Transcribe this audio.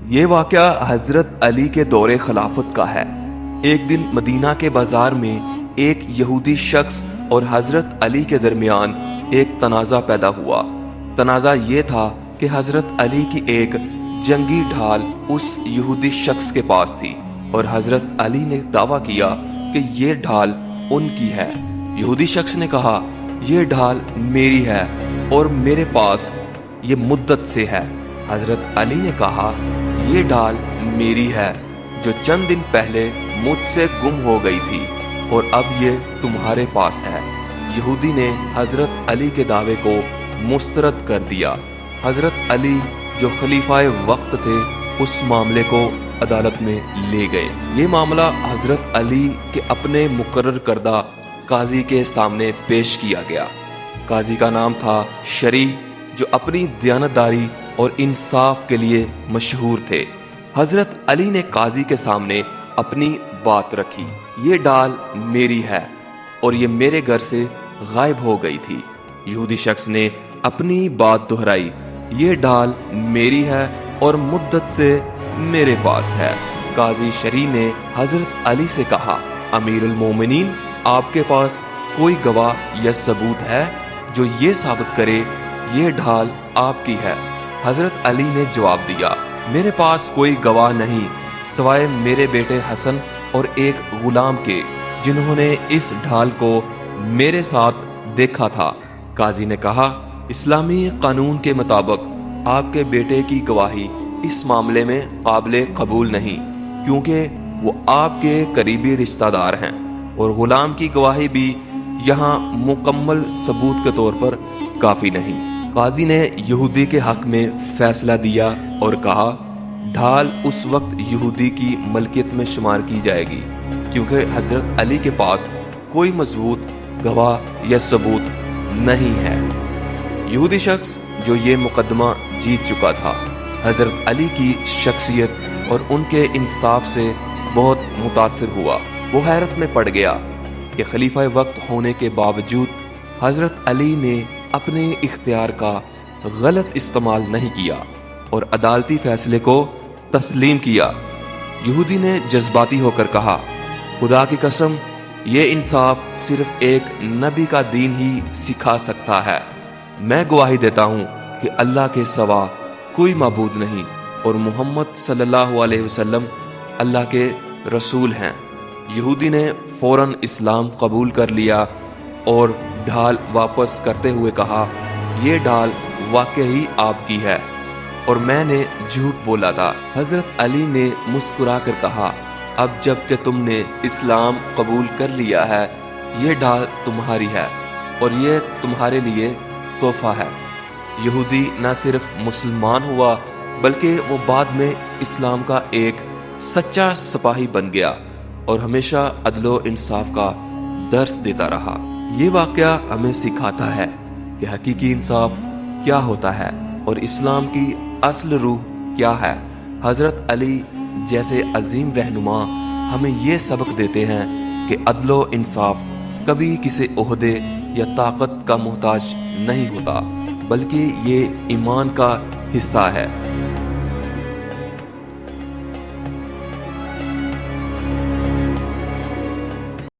یہ واقعہ حضرت علی کے دور خلافت کا ہے۔ ایک دن مدینہ کے بازار میں ایک یہودی شخص اور حضرت علی کے درمیان ایک تنازع پیدا ہوا۔ تنازع یہ تھا کہ حضرت علی کی ایک جنگی ڈھال اس یہودی شخص کے پاس تھی اور حضرت علی نے دعویٰ کیا کہ یہ ڈھال ان کی ہے۔ یہودی شخص نے کہا، یہ ڈھال میری ہے اور میرے پاس یہ مدت سے ہے۔ حضرت علی نے کہا، یہ ڈھال میری ہے جو چند دن پہلے مجھ سے گم ہو گئی تھی اور اب یہ تمہارے پاس ہے۔ یہودی نے حضرت علی کے دعوے کو مسترد کر دیا۔ حضرت علی جو خلیفہ وقت تھے اس معاملے کو عدالت میں لے گئے۔ یہ معاملہ حضرت علی کے اپنے مقرر کردہ قاضی کے سامنے پیش کیا گیا۔ قاضی کا نام تھا شریع، جو اپنی دیانتداری اور انصاف کے لیے مشہور تھے۔ حضرت علی نے قاضی کے سامنے اپنی بات رکھی، یہ ڈال میری ہے اور یہ میرے گھر سے غائب ہو گئی تھی۔ یہودی شخص نے اپنی بات دہرائی، یہ ڈال میری ہے اور مدت سے میرے پاس ہے۔ قاضی شریع نے حضرت علی سے کہا، امیر المومنین، آپ کے پاس کوئی گواہ یا ثبوت ہے جو یہ ثابت کرے یہ ڈھال آپ کی ہے؟ حضرت علی نے جواب دیا، میرے پاس کوئی گواہ نہیں سوائے میرے بیٹے حسن اور ایک غلام کے، جنہوں نے اس ڈھال کو میرے ساتھ دیکھا تھا۔ قاضی نے کہا، اسلامی قانون کے مطابق آپ کے بیٹے کی گواہی اس معاملے میں قابل قبول نہیں، کیونکہ وہ آپ کے قریبی رشتہ دار ہیں، اور غلام کی گواہی بھی یہاں مکمل ثبوت کے طور پر کافی نہیں۔ قاضی نے یہودی کے حق میں فیصلہ دیا اور کہا، ڈھال اس وقت یہودی کی ملکیت میں شمار کی جائے گی کیونکہ حضرت علی کے پاس کوئی مضبوط گواہ یا ثبوت نہیں ہے۔ یہودی شخص جو یہ مقدمہ جیت چکا تھا، حضرت علی کی شخصیت اور ان کے انصاف سے بہت متاثر ہوا۔ وہ حیرت میں پڑ گیا کہ خلیفہ وقت ہونے کے باوجود حضرت علی نے اپنے اختیار کا غلط استعمال نہیں کیا اور عدالتی فیصلے کو تسلیم کیا۔ یہودی نے جذباتی ہو کر کہا، خدا کی قسم، یہ انصاف صرف ایک نبی کا دین ہی سکھا سکتا ہے۔ میں گواہی دیتا ہوں کہ اللہ کے سوا کوئی معبود نہیں اور محمد صلی اللہ علیہ وسلم اللہ کے رسول ہیں۔ یہودی نے فوراً اسلام قبول کر لیا اور ڈھال واپس کرتے ہوئے کہا، یہ ڈھال واقعی آپ کی ہے اور میں نے جھوٹ بولا تھا۔ حضرت علی نے مسکرا کر کہا، اب جب کہ تم نے اسلام قبول کر لیا ہے، یہ ڈھال تمہاری ہے اور یہ تمہارے لیے تحفہ ہے۔ یہودی نہ صرف مسلمان ہوا بلکہ وہ بعد میں اسلام کا ایک سچا سپاہی بن گیا اور ہمیشہ عدل و انصاف کا درس دیتا رہا۔ یہ واقعہ ہمیں سکھاتا ہے کہ حقیقی انصاف کیا ہوتا ہے اور اسلام کی اصل روح کیا ہے۔ حضرت علی جیسے عظیم رہنما ہمیں یہ سبق دیتے ہیں کہ عدل و انصاف کبھی کسی عہدے یا طاقت کا محتاج نہیں ہوتا، بلکہ یہ ایمان کا حصہ ہے۔